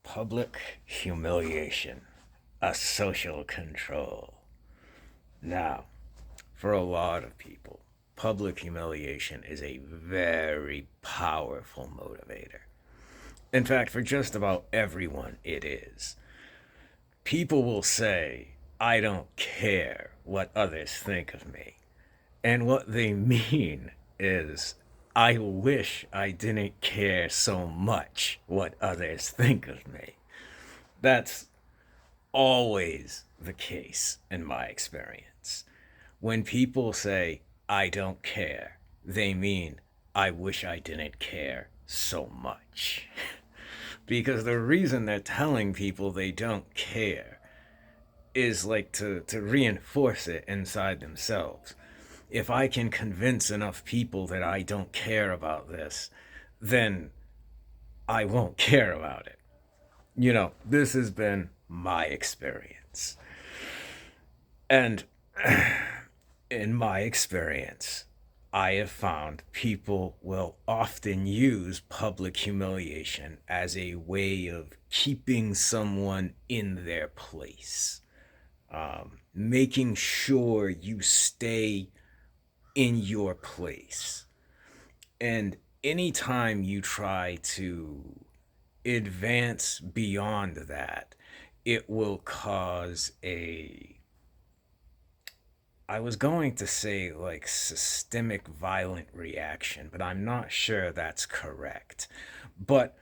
Public humiliation, a social control. Now, for a lot of people, public humiliation is a very powerful motivator. In fact, for just about everyone, it is. People will say, I don't care what others think of me. And what they mean is, I wish I didn't care so much what others think of me. That's always the case in my experience. When people say, I don't care, they mean, I wish I didn't care so much. Because the reason they're telling people they don't care is like to reinforce it inside themselves. If I can convince enough people that I don't care about this, then I won't care about it. This has been my experience. And in my experience, I have found people will often use public humiliation as a way of keeping someone in their place, making sure you stay in your place. And anytime you try to advance beyond that, it will cause a, I was going to say like systemic violent reaction, but I'm not sure that's correct. But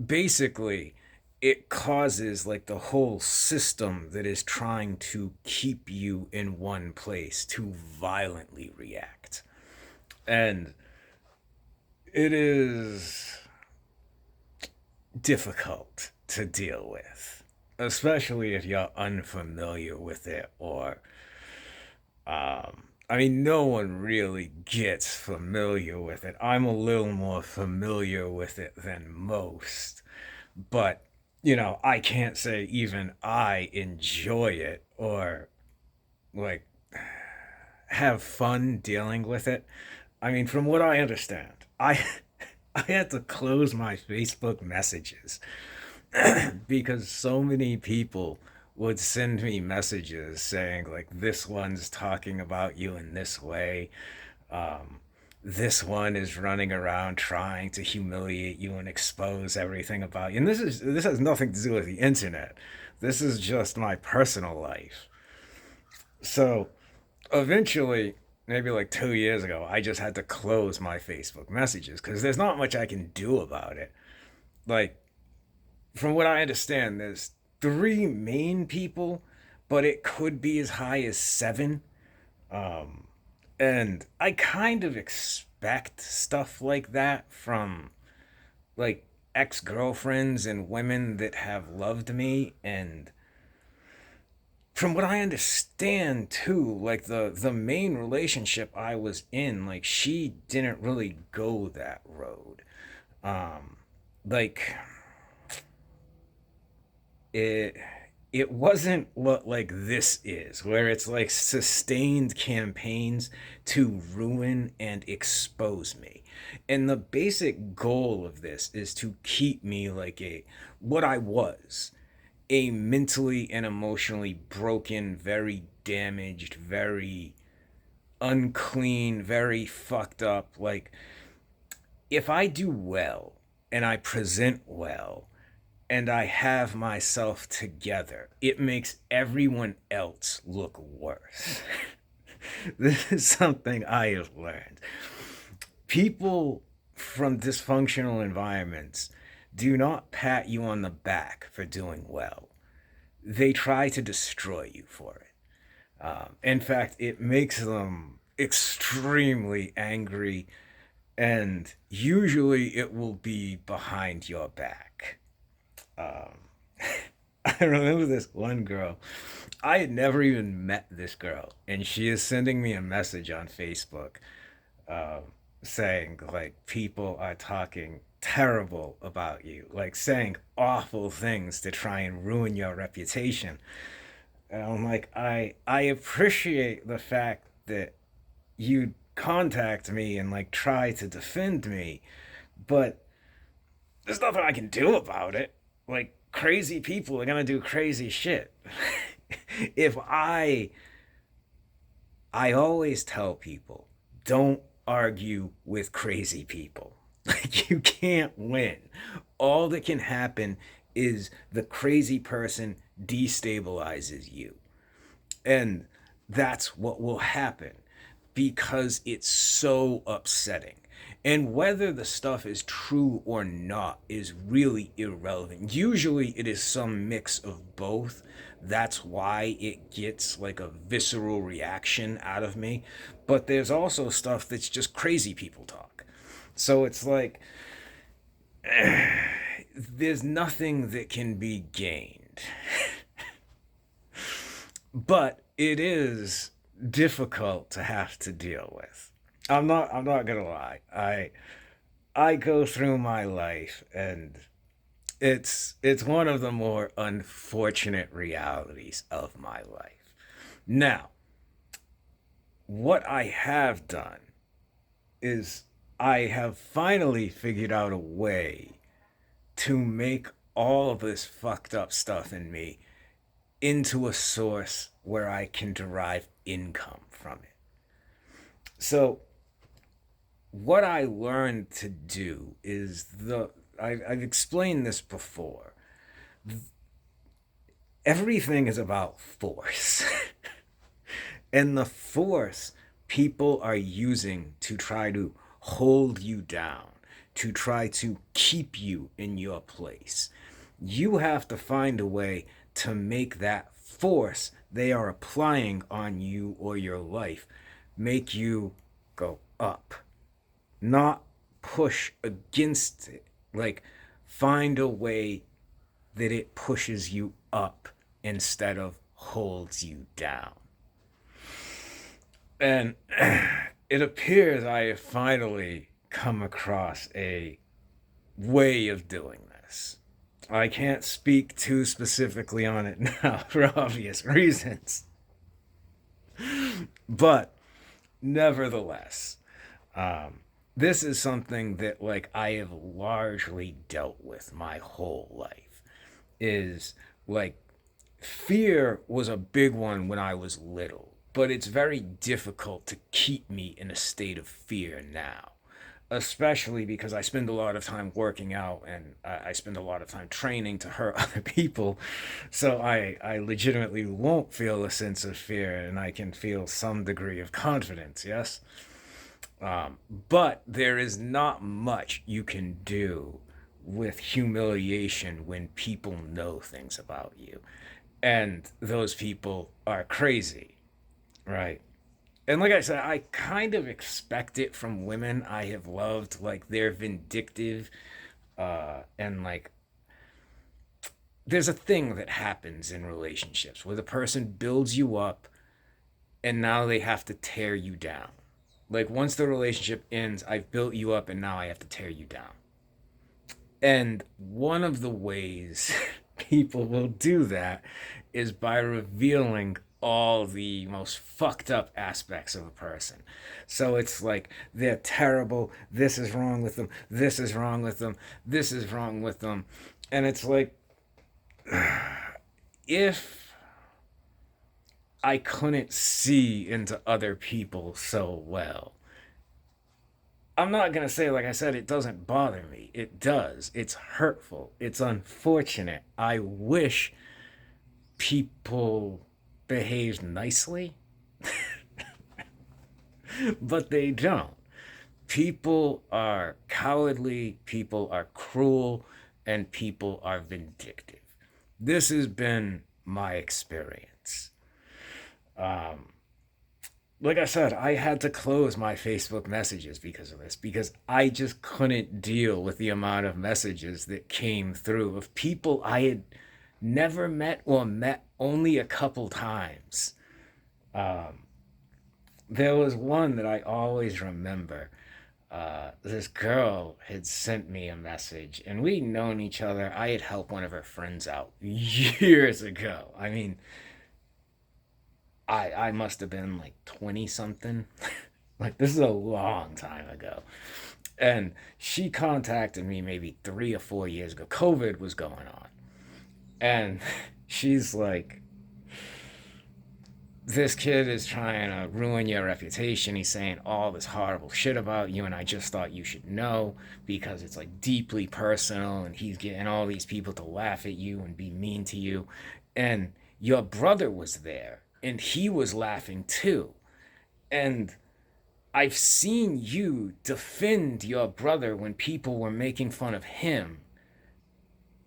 basically, it causes like the whole system that is trying to keep you in one place to violently react. And it is difficult to deal with, especially if you're unfamiliar with it or I mean, no one really gets familiar with it. I'm a little more familiar with it than most, but I can't say even I enjoy it or like have fun dealing with it. I mean, from what I understand, I had to close my Facebook messages because so many people would send me messages saying like this one's talking about you in this way, this one is running around trying to humiliate you and expose everything about you, and this has nothing to do with the internet. This is just my personal life. So eventually, maybe like 2 years ago, I just had to close my Facebook messages because there's not much I can do about it. Like, from what I understand, there's three main people, but it could be as high as seven. And I kind of expect stuff like that from like ex girlfriends and women that have loved me. And from what I understand too, like the main relationship I was in, like she didn't really go that road. Like it it wasn't what like this is, where it's like sustained campaigns to ruin and expose me. And the basic goal of this is to keep me like a what I was, a mentally and emotionally broken, very damaged, very unclean, very fucked up. Like, if I do well and I present well and I have myself together, it makes everyone else look worse. This is something I have learned. People from dysfunctional environments do not pat you on the back for doing well. They try to destroy you for it. In fact, it makes them extremely angry, and usually it will be behind your back. Um, I remember this one girl. I had never even met this girl, and she is sending me a message on Facebook um, saying, like, people are talking terrible about you, like, saying awful things to try and ruin your reputation. And I'm like, I appreciate the fact that you contact me and like try to defend me, but there's nothing I can do about it. Like, crazy people are gonna do crazy shit. if I always tell people, don't argue with crazy people. Like, you can't win. All that can happen is the crazy person destabilizes you. And that's what will happen because it's so upsetting. And whether the stuff is true or not is really irrelevant. Usually it is some mix of both. That's why it gets like a visceral reaction out of me. But there's also stuff that's just crazy people talk. So it's like there's nothing that can be gained. But it is difficult to have to deal with. I'm not gonna lie. I go through my life and it's one of the more unfortunate realities of my life. Now, what I have done is I have finally figured out a way to make all of this fucked up stuff in me into a source where I can derive income from it. So, what I learned to do is I've explained this before. Everything is about force. And the force people are using to try to hold you down, to try to keep you in your place. You have to find a way to make that force they are applying on you or your life make you go up, not push against it. Like, find a way that it pushes you up instead of holds you down. And it appears I have finally come across a way of doing this. I can't speak too specifically on it now for obvious reasons. But nevertheless, this is something that like I have largely dealt with my whole life. Is like fear was a big one when I was little, but it's very difficult to keep me in a state of fear now, especially because I spend a lot of time working out and I spend a lot of time training to hurt other people. So I legitimately won't feel a sense of fear and I can feel some degree of confidence, yes? But there is not much you can do with humiliation when people know things about you. And those people are crazy, right? And like I said, I kind of expect it from women I have loved. Like, they're vindictive, and like, there's a thing that happens in relationships where the person builds you up and now they have to tear you down. Like, once the relationship ends, I've built you up and now I have to tear you down. And one of the ways people will do that is by revealing all the most fucked up aspects of a person. So it's like they're terrible, this is wrong with them, this is wrong with them, this is wrong with them. And it's like, if I couldn't see into other people so well, I'm not going to say, like I said, it doesn't bother me. It does. It's hurtful. It's unfortunate. I wish people behaved nicely, but they don't. People are cowardly, people are cruel, and people are vindictive. This has been my experience. Like I said, I had to close my Facebook messages because of this, because I just couldn't deal with the amount of messages that came through of people I had never met or met only a couple times. There was one that I always remember. This girl had sent me a message, and we'd known each other. I had helped one of her friends out years ago. I mean, I must have been like 20 something. Like, this is a long time ago. And she contacted me maybe 3 or 4 years ago. COVID was going on. And she's like, this kid is trying to ruin your reputation. He's saying all this horrible shit about you, and I just thought you should know because it's like deeply personal, and he's getting all these people to laugh at you and be mean to you. And your brother was there, and he was laughing too. And I've seen you defend your brother when people were making fun of him,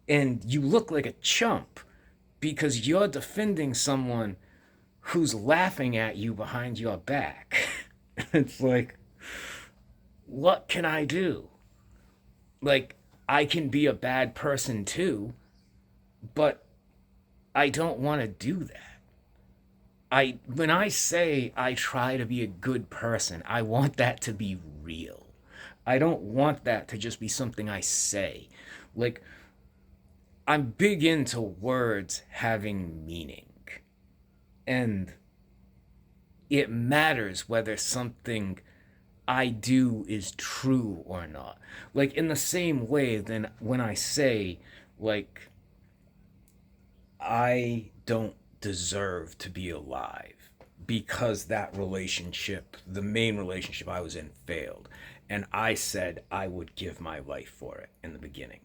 and you look like a chump because you're defending someone who's laughing at you behind your back. It's like, what can I do? Like, I can be a bad person too, but I don't want to do that. When I say I try to be a good person, I want that to be real. I don't want that to just be something I say. Like, I'm big into words having meaning. And it matters whether something I do is true or not. Like, in the same way, then when I say, like, I don't deserve to be alive because that relationship, the main relationship I was in, failed. And I said I would give my life for it in the beginning.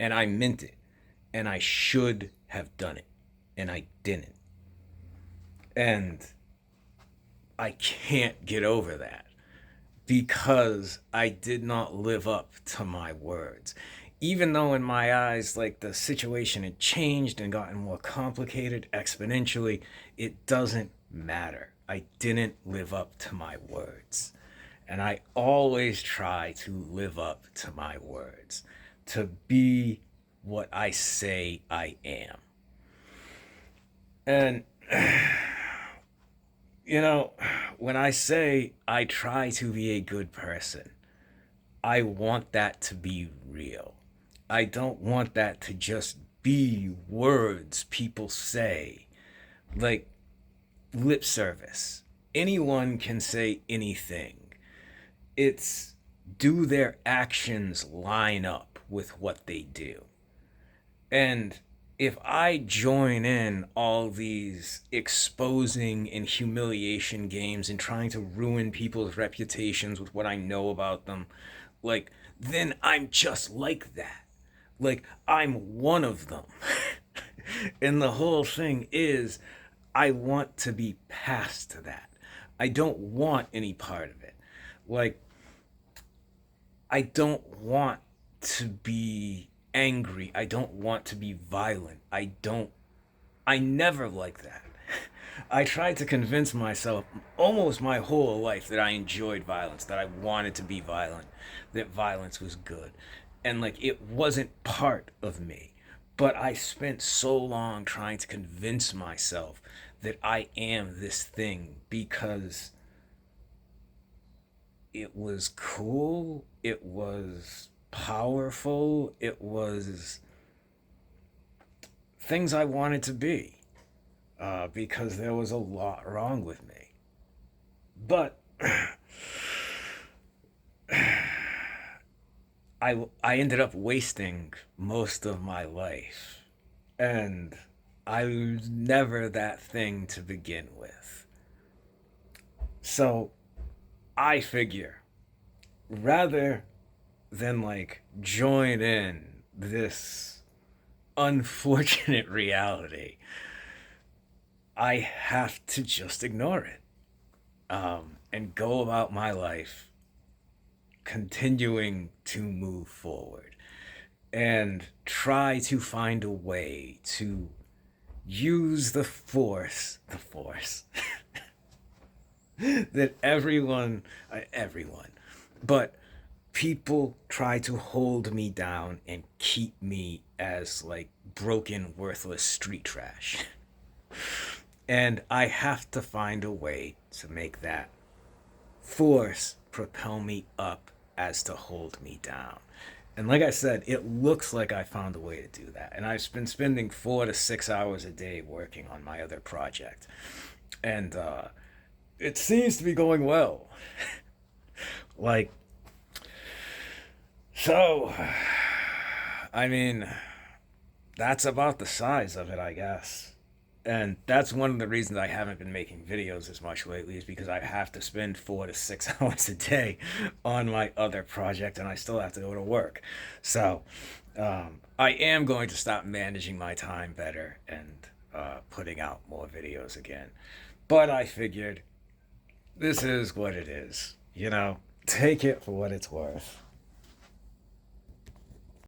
And I meant it. And I should have done it. And I didn't. And I can't get over that because I did not live up to my words. Even though in my eyes, like, the situation had changed and gotten more complicated exponentially, it doesn't matter. I didn't live up to my words. And I always try to live up to my words, to be what I say I am. And you know, when I say I try to be a good person, I want that to be real. I don't want that to just be words people say, like lip service. Anyone can say anything. It's, do their actions line up with what they do? And if I join in all these exposing and humiliation games and trying to ruin people's reputations with what I know about them, like, then I'm just like that. Like, I'm one of them. And the whole thing is, I want to be past that. I don't want any part of it. Like, I don't want to be angry. I don't want to be violent. I never like that. I tried to convince myself almost my whole life that I enjoyed violence, that I wanted to be violent, that violence was good. And like, it wasn't part of me. But I spent so long trying to convince myself that I am this thing because it was cool, it was powerful, it was things I wanted to be, because there was a lot wrong with me. But I ended up wasting most of my life, and I was never that thing to begin with. So I figure, rather than like join in this unfortunate reality, I have to just ignore it, and go about my life continuing to move forward and try to find a way to use the force that everyone, but people try to hold me down and keep me as like broken, worthless street trash. And I have to find a way to make that force propel me up as to hold me down. And like I said, it looks like I found a way to do that. And I've been spending 4 to 6 hours a day working on my other project. And it seems to be going well. Like, so, I mean, that's about the size of it, I guess. And that's one of the reasons I haven't been making videos as much lately, is because I have to spend 4 to 6 hours a day on my other project, and I still have to go to work. So I am going to stop managing my time better and putting out more videos again. But I figured this is what it is, you know? Take it for what it's worth.